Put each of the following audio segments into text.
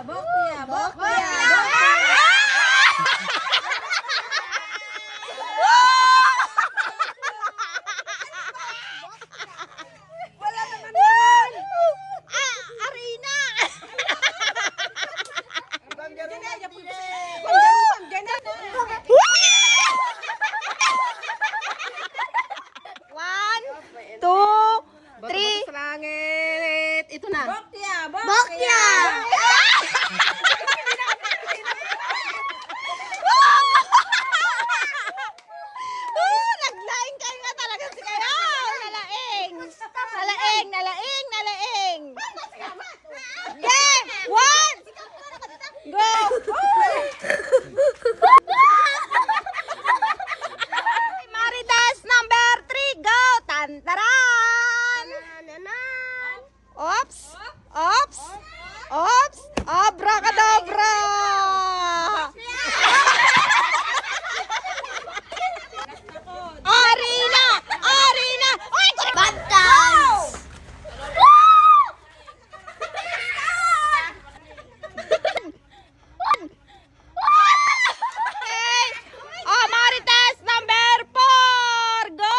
Bokya, bokya. Wala naman yan. Arena. One, two, three. Langit. Ito na. Bokya, Bokya. Naglaing kayo nga talaga si kayo. Nalaing. Nalaing, nalaing, nalaing. Yeah! One! Go! Marites number 3, go! Tantaran! Oops! Oops! Oops! Abracadabra! Arena! Arena! Oy! Bad dance! Okay. Oh, Marites number 4, go!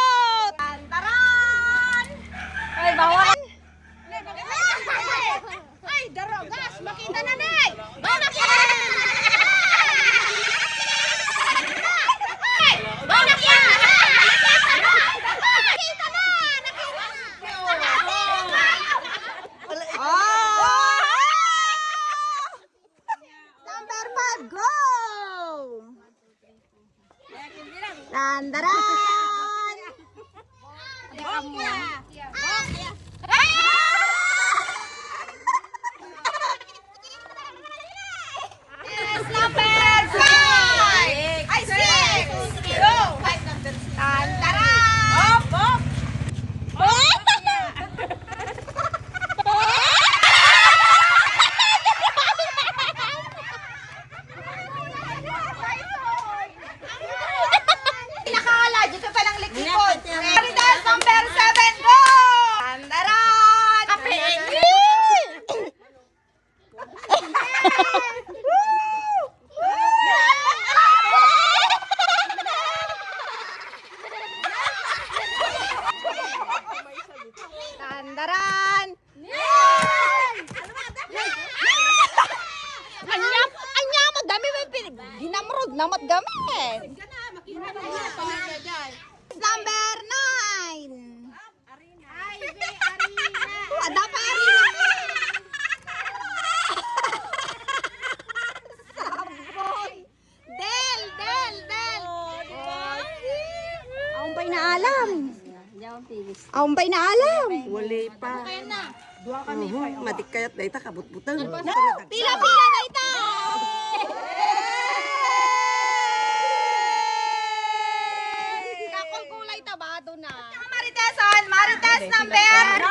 Tantaran! Ay, bawal! Ay, darogas! Makita na na! Go na po! Go na po! Nakita na! Number 5, go! Tandaran! Bokya. Number 5! Ay, 6! Go! Tandaran! Op, op. Nakakala, dito palang likipod. Marites number 7, go! Tandaran! Kapeen! Tandaran! Anya magdami ginamrod namat gamit. Number 9. Ada pa arena. Saboy. Del. Aumpay na alam. Aumpay na alam. Wali pa. Dua kami pa. Matikayat na ita kabut-butang. Pila-pila na ita. Kulay tabado na. Maritesan, Marites number 11.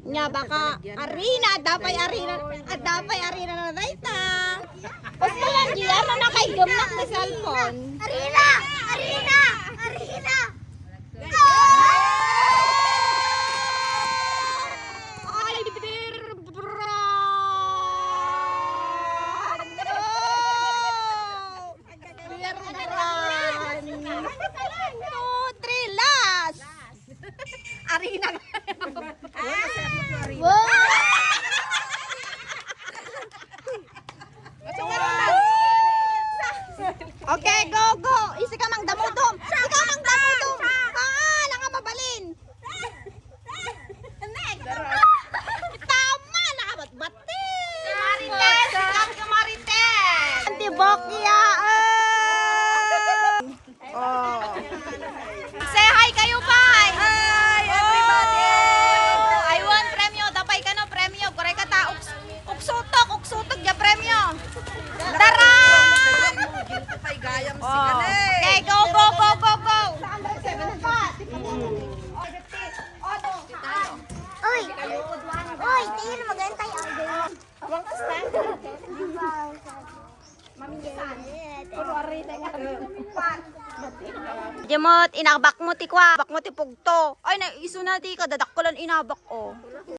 Nya baka arena, dapay arena na dayta. Basta lang di ano na kay gumnak ni cellphone. Arena. Ay, bra. Last. Arena. Okay, go. Isi ka mang damudom. Nga mabalin. Tama, nakabat-bati. Marites. Antibokya. Say hi kayo, bye. Hi, everybody. I want premyo. Dapay ka no, premyo. Kuray ka ta. Uksutok ya premyo. Daran! Pay gayam si kanay. Okay, go. Uy, tingin magantay ang gawin. Awang ka stand. Jemot, inabak mo ti kwa. Bak mo ti pugto. Ay, iso na ti ka. Dadak ko lang inabak, oh.